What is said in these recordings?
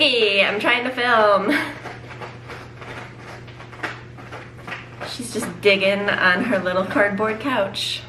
Boogie, I'm trying to film. She's just digging on her little cardboard couch.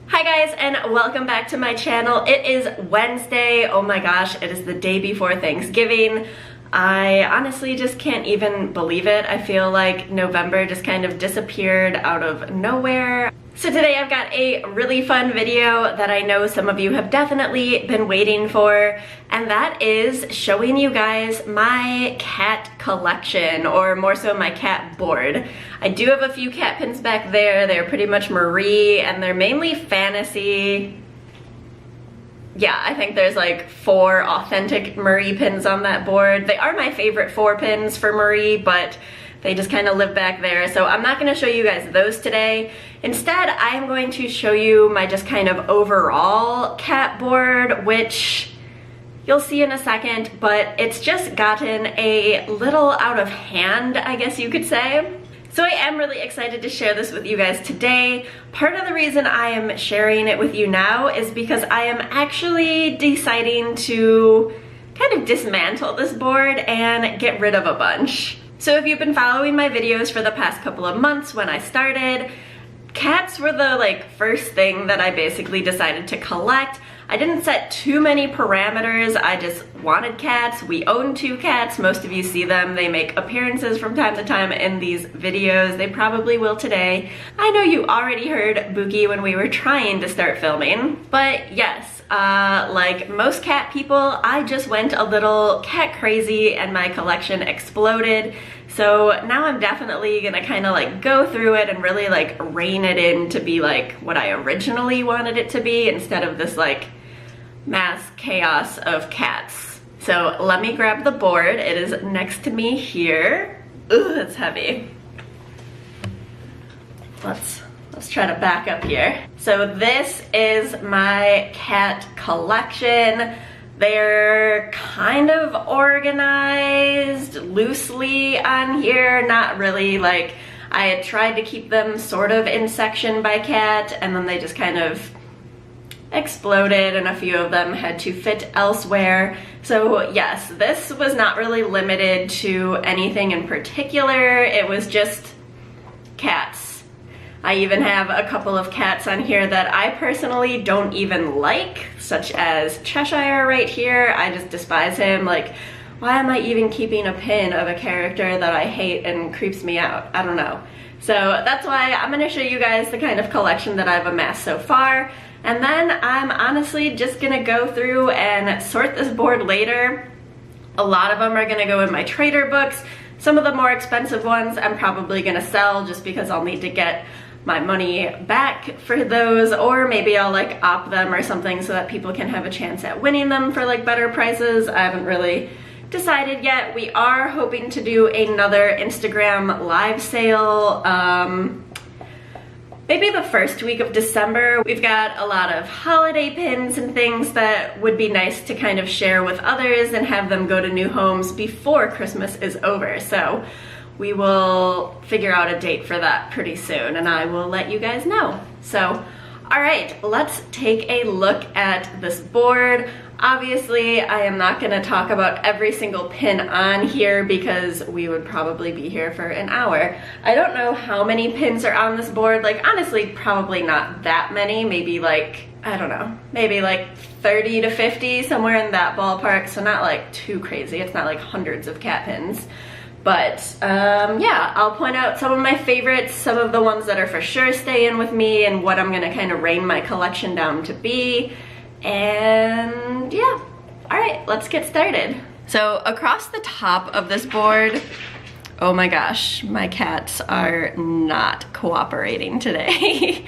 Hi guys, and welcome back to my channel. It is Wednesday. Oh my gosh, it is the day before Thanksgiving. I honestly just can't even believe it. I feel like November just kind of disappeared out of nowhere. So today I've got a really fun video that I know some of you have definitely been waiting for, and that is showing you guys my cat collection, or more so my cat board. I do have a few cat pins back there. They're pretty much Marie, and they're mainly fantasy. Yeah, I think there's like 4 authentic Marie pins on that board. They are my favorite 4 pins for Marie, but they just kind of live back there. So I'm not gonna show you guys those today. Instead, I am going to show you my just kind of overall cat board, which you'll see in a second, but it's just gotten a little out of hand, I guess you could say. So I am really excited to share this with you guys today. Part of the reason I am sharing it with you now is because I am actually deciding to kind of dismantle this board and get rid of a bunch. So if you've been following my videos for the past couple of months when I started, cats were the first thing that I basically decided to collect. I didn't set too many parameters, I just wanted cats. We own 2 cats, most of you see them. They make appearances from time to time in these videos. They probably will today. I know you already heard Boogie when we were trying to start filming, but yes, like most cat people, I just went a little cat crazy and my collection exploded. So now I'm definitely gonna kind of go through it and really rein it in to be what I originally wanted it to be, instead of this mass chaos of cats. So let me grab the board. It is next to me here. Ooh, it's heavy. Let's try to back up here. So this is my cat collection. They're kind of organized loosely on here, not really I had tried to keep them sort of in section by cat, and then they just kind of exploded and a few of them had to fit elsewhere. So yes, this was not really limited to anything in particular. It was just cats. I even have a couple of cats on here that I personally don't even like, such as Cheshire right here. I just despise him. Why am I even keeping a pin of a character that I hate and creeps me out? I don't know. So that's why I'm gonna show you guys the kind of collection that I've amassed so far. And then I'm honestly just gonna go through and sort this board later. A lot of them are gonna go in my trader books. Some of the more expensive ones I'm probably gonna sell just because I'll need to get my money back for those, or maybe I'll op them or something so that people can have a chance at winning them for better prices. I haven't really decided yet. We are hoping to do another Instagram live sale, maybe the first week of December. We've got a lot of holiday pins and things that would be nice to kind of share with others and have them go to new homes before Christmas is over. So we will figure out a date for that pretty soon, and I will let you guys know. So, all right, let's take a look at this board. Obviously, I am not gonna talk about every single pin on here because we would probably be here for an hour. I don't know how many pins are on this board. Honestly, probably not that many. Maybe I don't know, maybe 30 to 50, somewhere in that ballpark. So not too crazy. It's not hundreds of cat pins. But yeah, I'll point out some of my favorites, some of the ones that are for sure staying with me, and what I'm gonna kind of rein my collection down to be. And yeah, all right, let's get started. So across the top of this board, oh my gosh, my cats are not cooperating today.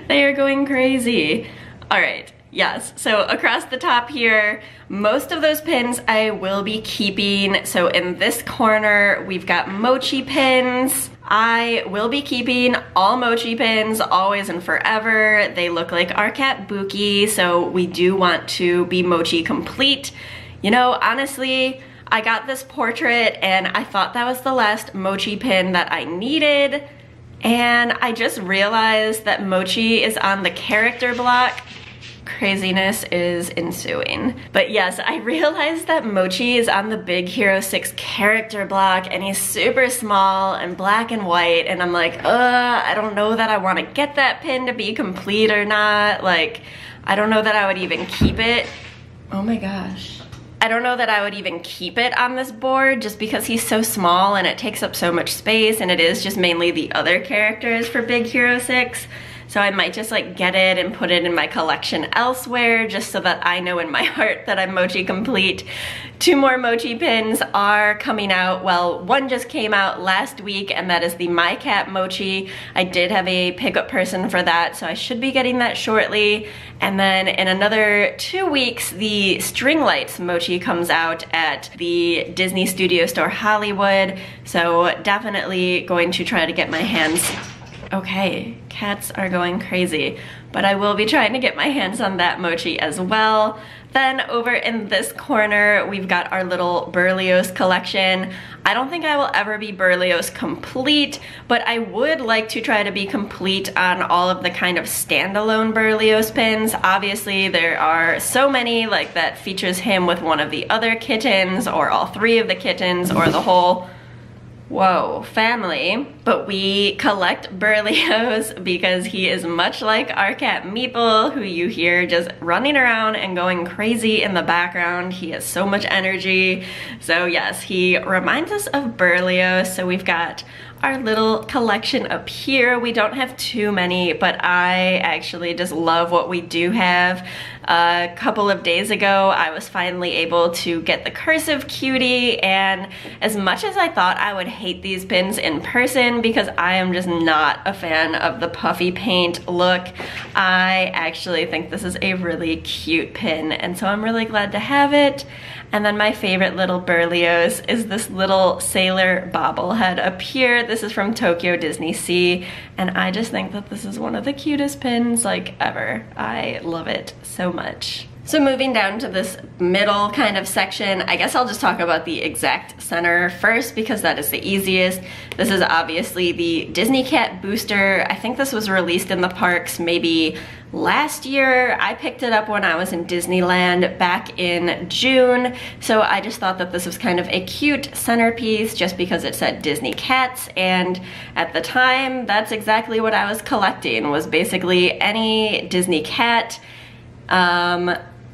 They are going crazy. All right. Yes, so across the top here, most of those pins I will be keeping. So in this corner, we've got Mochi pins. I will be keeping all Mochi pins, always and forever. They look like our cat Buki, so we do want to be Mochi complete. You know, honestly, I got this portrait and I thought that was the last Mochi pin that I needed. And I just realized that Mochi is on the character block Craziness is ensuing. But yes, I realized that Mochi is on the Big Hero 6 character block and he's super small and black and white, and I'm like, I don't know that I want to get that pin to be complete or not. Like, I don't know that I would even keep it. Oh my gosh. I don't know that I would even keep it on this board just because he's so small and it takes up so much space, and it is just mainly the other characters for Big Hero 6. So I might just like get it and put it in my collection elsewhere just so that I know in my heart that I'm Mochi complete. 2 more Mochi pins are coming out. Well, one just came out last week, and that is the My Cat Mochi. I did have a pickup person for that, so I should be getting that shortly. And then in another 2 weeks, the String Lights Mochi comes out at the Disney Studio Store Hollywood. So definitely going to try to get my hands. Okay, cats are going crazy, but I will be trying to get my hands on that Mochi as well. Then over in this corner, we've got our little Berlioz collection. I don't think I will ever be Berlioz complete, but I would like to try to be complete on all of the kind of standalone Berlioz pins. Obviously, there are so many like that features him with one of the other kittens, or all 3 of the kittens, or the whole family, but we collect Berlioz because he is much like our cat Meeple, who you hear just running around and going crazy in the background. He has so much energy. So yes, he reminds us of Berlioz. So we've got our little collection up here. We don't have too many, but I actually just love what we do have. A couple of days ago, I was finally able to get the Cursive Cutie, and as much as I thought I would hate these pins in person because I am just not a fan of the puffy paint look, I actually think this is a really cute pin, and so I'm really glad to have it. And then my favorite little Berlioz is this little sailor bobblehead up here. This is from Tokyo Disney Sea, and I just think that this is one of the cutest pins like ever. I love it so much. So moving down to this middle kind of section, I guess I'll just talk about the exact center first because that is the easiest. This is obviously the Disney Cat booster. I think this was released in the parks maybe last year. I picked it up when I was in Disneyland back in June, so I just thought that this was kind of a cute centerpiece just because it said Disney Cats, and at the time that's exactly what I was collecting, was basically any Disney cat.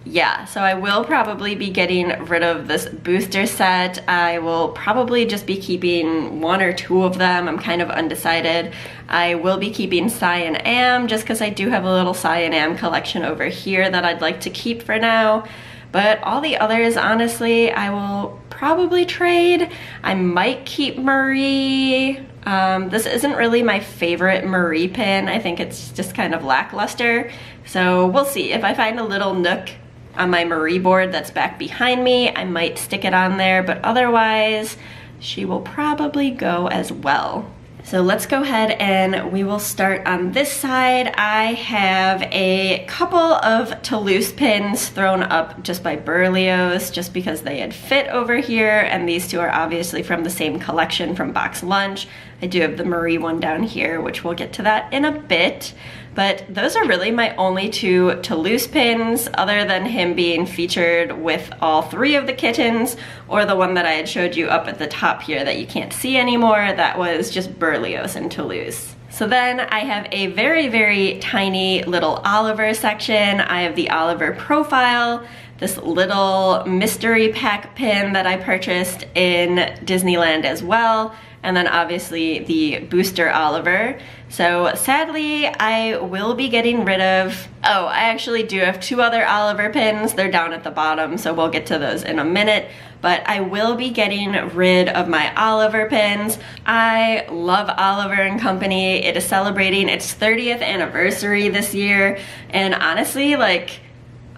Yeah, so I will probably be getting rid of this booster set. I will probably just be keeping 1 or 2 of them. I'm kind of undecided. I will be keeping Cyan Am just because I do have a little Cyan Am collection over here that I'd like to keep for now. But all the others, honestly, I will probably trade. I might keep Marie. This isn't really my favorite Marie pin. I think it's just kind of lackluster. So we'll see. If I find a little nook on my Marie board that's back behind me, I might stick it on there, but otherwise she will probably go as well. So let's go ahead and we will start on this side. I have a couple of Toulouse pins thrown up just by Berlioz just because they had fit over here, and these 2 are obviously from the same collection from Box Lunch. I do have the Marie one down here, which we'll get to that in a bit. But those are really my only 2 Toulouse pins, other than him being featured with all 3 of the kittens, or the one that I had showed you up at the top here that you can't see anymore. That was just Berlioz and Toulouse. So then I have a very, very tiny little Oliver section. I have the Oliver Profile, this little mystery pack pin that I purchased in Disneyland as well, and then obviously the booster Oliver. So sadly, I will be getting rid of, oh, I actually do have 2 other Oliver pins. They're down at the bottom, so we'll get to those in a minute. But I will be getting rid of my Oliver pins. I love Oliver and Company. It is celebrating its 30th anniversary this year, and honestly, like,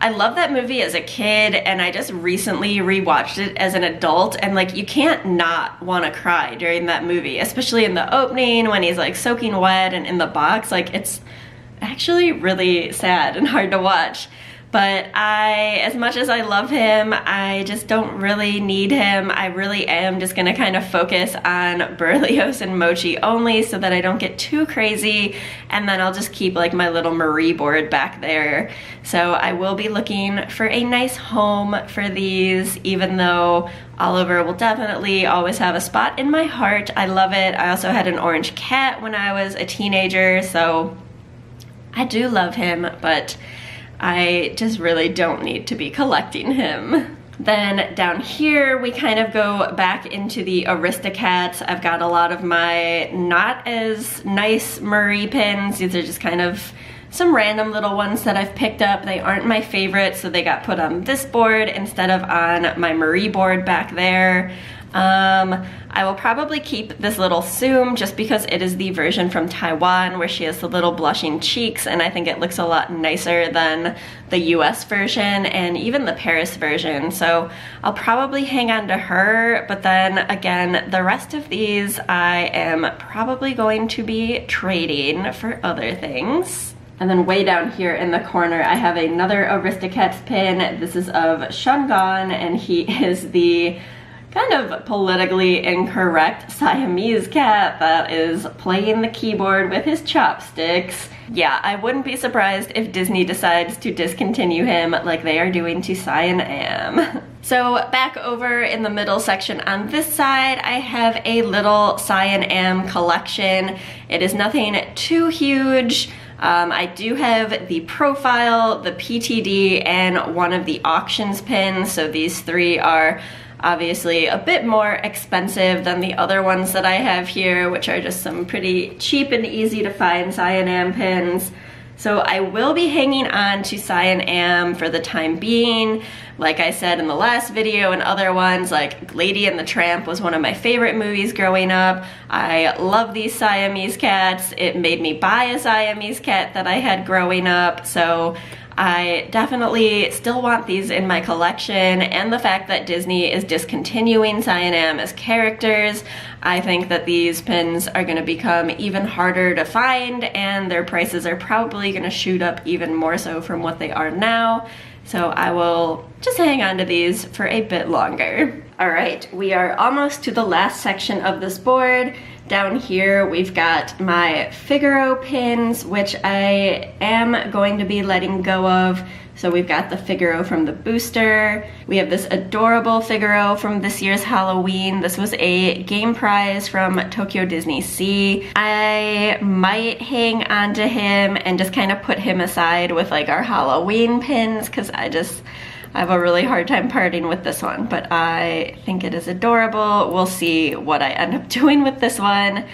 I love that movie as a kid, and I just recently rewatched it as an adult, and like, you can't not want to cry during that movie, especially in the opening when he's like soaking wet and in the box. Like, it's actually really sad and hard to watch. But as much as I love him, I just don't really need him. I really am just gonna kind of focus on Berlioz and Mochi only so that I don't get too crazy, and then I'll just keep like my little Marie board back there. So I will be looking for a nice home for these, even though Oliver will definitely always have a spot in my heart. I love it. I also had an orange cat when I was a teenager, so I do love him, but I just really don't need to be collecting him. Then down here, we kind of go back into the Aristocats. I've got a lot of my not as nice Marie pins. These are just kind of some random little ones that I've picked up. They aren't my favorite, so they got put on this board instead of on my Marie board back there. I will probably keep this little Soom just because it is the version from Taiwan where she has the little blushing cheeks, and I think it looks a lot nicer than the US version and even the Paris version. So I'll probably hang on to her, but then again, the rest of these I am probably going to be trading for other things. And then way down here in the corner, I have another Aristocats pin. This is of Shungan, and he is the kind of politically incorrect Siamese cat that is playing the keyboard with his chopsticks. Yeah, I wouldn't be surprised if Disney decides to discontinue him like they are doing to Siam. So back over in the middle section on this side, I have a little Siam collection. It is nothing too huge. I do have the profile, the PTD, and one of the auctions pins, so these three are obviously a bit more expensive than the other ones that I have here, which are just some pretty cheap and easy to find Siam pins. So I will be hanging on to Siam for the time being. Like I said in the last video and other ones, like Lady and the Tramp was one of my favorite movies growing up. I love these Siamese cats. It made me buy a Siamese cat that I had growing up, so I definitely still want these in my collection, and the fact that Disney is discontinuing Siam as characters, I think that these pins are going to become even harder to find, and their prices are probably going to shoot up even more so from what they are now. So I will just hang on to these for a bit longer. All right, we are almost to the last section of this board. Down here, we've got my Figaro pins, which I am going to be letting go of. So we've got the Figaro from the booster. We have this adorable Figaro from this year's Halloween. This was a game prize from Tokyo Disney Sea. I might hang on to him and just kind of put him aside with like our Halloween pins, because I have a really hard time parting with this one, but I think it is adorable. We'll see what I end up doing with this one.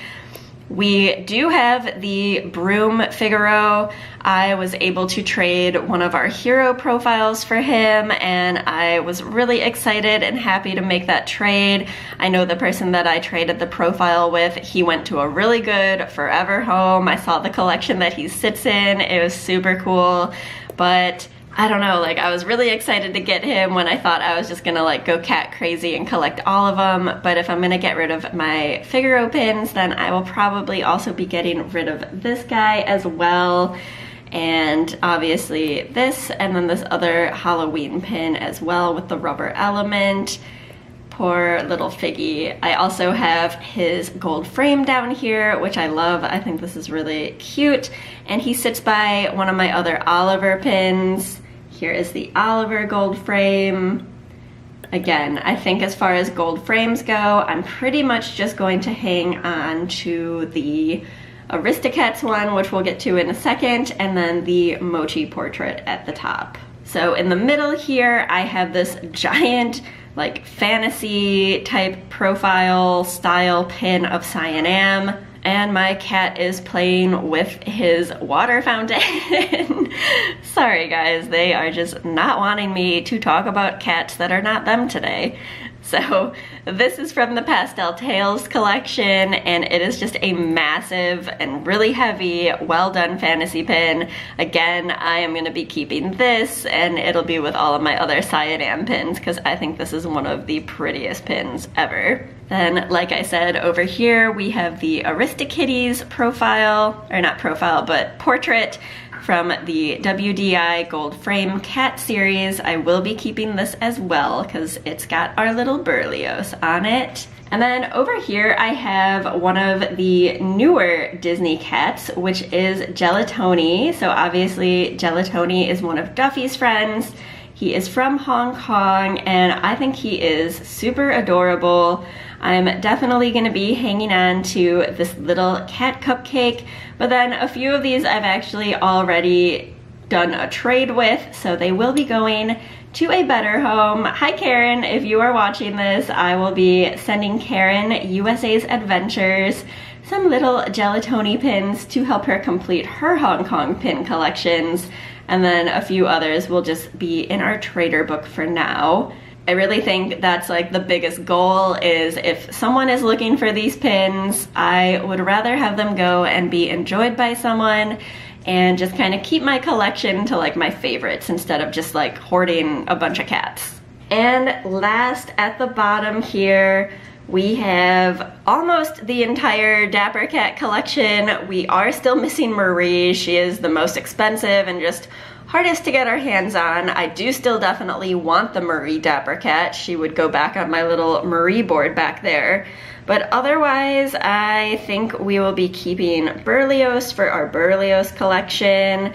We do have the Broom Figaro. I was able to trade one of our hero profiles for him, and I was really excited and happy to make that trade. I know the person that I traded the profile with, he went to a really good forever home. I saw the collection that he sits in. It was super cool, but I don't know, like I was really excited to get him when I thought I was just gonna like go cat crazy and collect all of them. But if I'm gonna get rid of my Figaro pins, then I will probably also be getting rid of this guy as well. And obviously this, and then this other Halloween pin as well with the rubber element. Poor little Figgy. I also have his gold frame down here, which I love. I think this is really cute. And he sits by one of my other Oliver pins. Here is the Oliver gold frame. Again, I think as far as gold frames go, I'm pretty much just going to hang on to the Aristocats one, which we'll get to in a second, and then the Mochi portrait at the top. So in the middle here, I have this giant like fantasy type profile style pin of Siam, and my cat is playing with his water fountain. Sorry guys, they are just not wanting me to talk about cats that are not them today. So this is from the Pastel Tales collection, and it is just a massive and really heavy, well done fantasy pin. Again, I am gonna be keeping this, and it'll be with all of my other Siam pins because I think this is one of the prettiest pins ever. Then, like I said, over here we have the Aristokitties profile, or not profile, but portrait. from the WDI Gold Frame Cat series. I will be keeping this as well because it's got our little Berlioz on it. And then over here I have one of the newer Disney cats, which is Gelatoni. So obviously Gelatoni is one of Duffy's friends. He is from Hong Kong and I think he is super adorable. I'm definitely gonna be hanging on to this little cat cupcake, but then a few of these I've actually already done a trade with, so they will be going to a better home. Hi Karen, if you are watching this, I will be sending Karen USA's Adventures some little Gelatoni pins to help her complete her Hong Kong pin collections, and then a few others will just be in our trader book for now. I really think that's like the biggest goal, is if someone is looking for these pins, I would rather have them go and be enjoyed by someone and just kind of keep my collection to like my favorites instead of just like hoarding a bunch of cats. And last at the bottom here, we have almost the entire Dapper Cat collection. We are still missing Marie. She is the most expensive and just hardest to get our hands on. I do still definitely want the Marie Dapper Cat. She would go back on my little Marie board back there. But otherwise, I think we will be keeping Berlioz for our Berlioz collection,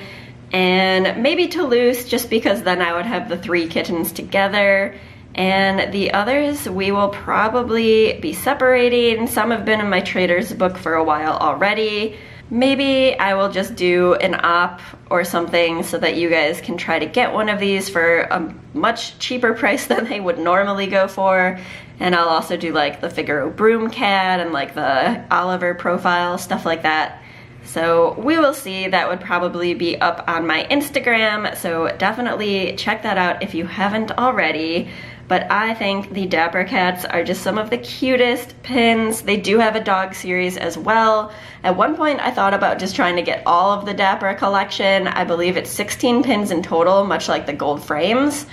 and maybe Toulouse, just because then I would have the 3 kittens together. And the others we will probably be separating. Some have been in my trader's book for a while already. Maybe I will just do an op or something so that you guys can try to get one of these for a much cheaper price than they would normally go for. And I'll also do like the Figaro Broom Cat and like the Oliver profile, stuff like that. So we will see. That would probably be up on my Instagram, so definitely check that out if you haven't already. But I think the Dapper Cats are just some of the cutest pins. They do have a dog series as well. At one point I thought about just trying to get all of the Dapper collection. I believe it's 16 pins in total, much like the gold frames.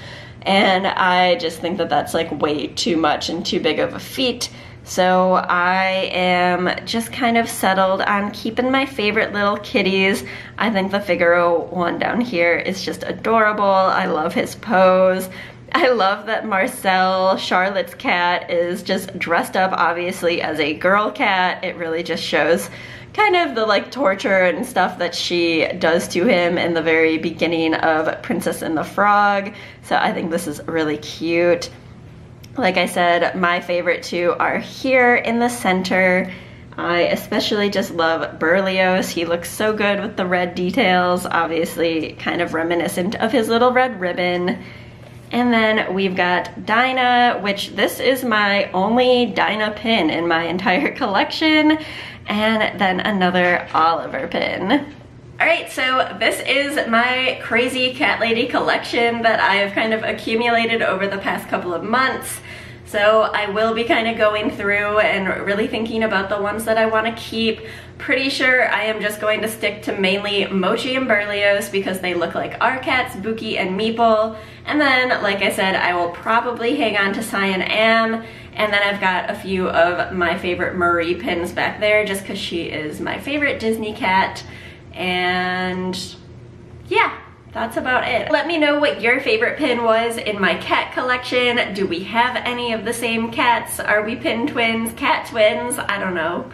And I just think that that's like way too much and too big of a feat. So I am just kind of settled on keeping my favorite little kitties. I think the Figaro one down here is just adorable. I love his pose. I love that Marcel, Charlotte's cat, is just dressed up obviously as a girl cat. It really just shows kind of the like torture and stuff that she does to him in the very beginning of Princess and the Frog. So I think this is really cute. Like I said, my favorite two are here in the center. I especially just love Berlioz. He looks so good with the red details, obviously kind of reminiscent of his little red ribbon. And then we've got Dinah, which this is my only Dinah pin in my entire collection, and then another Oliver pin. Alright, so this is my crazy cat lady collection that I have kind of accumulated over the past couple of months. So I will be kind of going through and really thinking about the ones that I want to keep. Pretty sure I am just going to stick to mainly Mochi and Berlioz because they look like our cats, Buki and Meeple. And then, like I said, I will probably hang on to Cyan Am. And then I've got a few of my favorite Marie pins back there just because she is my favorite Disney cat. And yeah, that's about it. Let me know what your favorite pin was in my cat collection. Do we have any of the same cats? Are we pin twins? Cat twins? I don't know.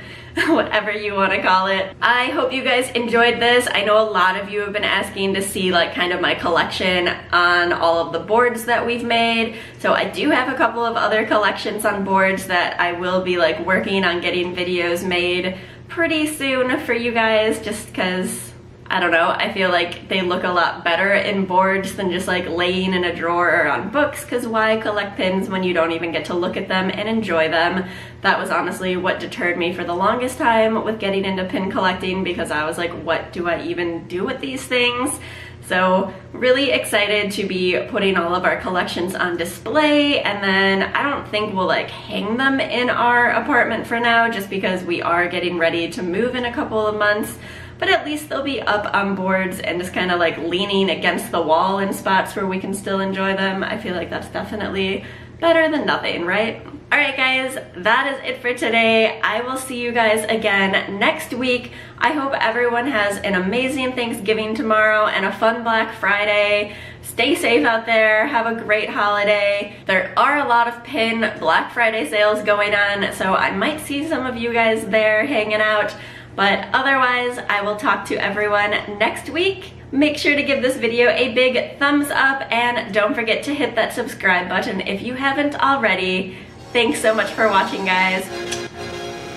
Whatever you want to call it. I hope you guys enjoyed this. I know a lot of you have been asking to see like kind of my collection on all of the boards that we've made. So I do have a couple of other collections on boards that I will be like working on getting videos made pretty soon for you guys, just because I don't know, I feel like they look a lot better in boards than just like laying in a drawer or on books, because why collect pins when you don't even get to look at them and enjoy them? That was honestly what deterred me for the longest time with getting into pin collecting, because I was like, what do I even do with these things? So really excited to be putting all of our collections on display, and then I don't think we'll like hang them in our apartment for now, just because we are getting ready to move in a couple of months. But at least they'll be up on boards and just kind of like leaning against the wall in spots where we can still enjoy them. I feel like that's definitely better than nothing, right? Alright guys, that is it for today. I will see you guys again next week. I hope everyone has an amazing Thanksgiving tomorrow and a fun Black Friday. Stay safe out there, have a great holiday. There are a lot of pin Black Friday sales going on, so I might see some of you guys there hanging out. But otherwise, I will talk to everyone next week. Make sure to give this video a big thumbs up and don't forget to hit that subscribe button if you haven't already. Thanks so much for watching, guys.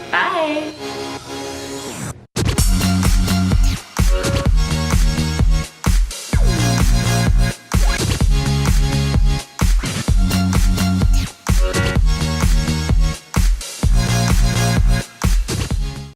Bye!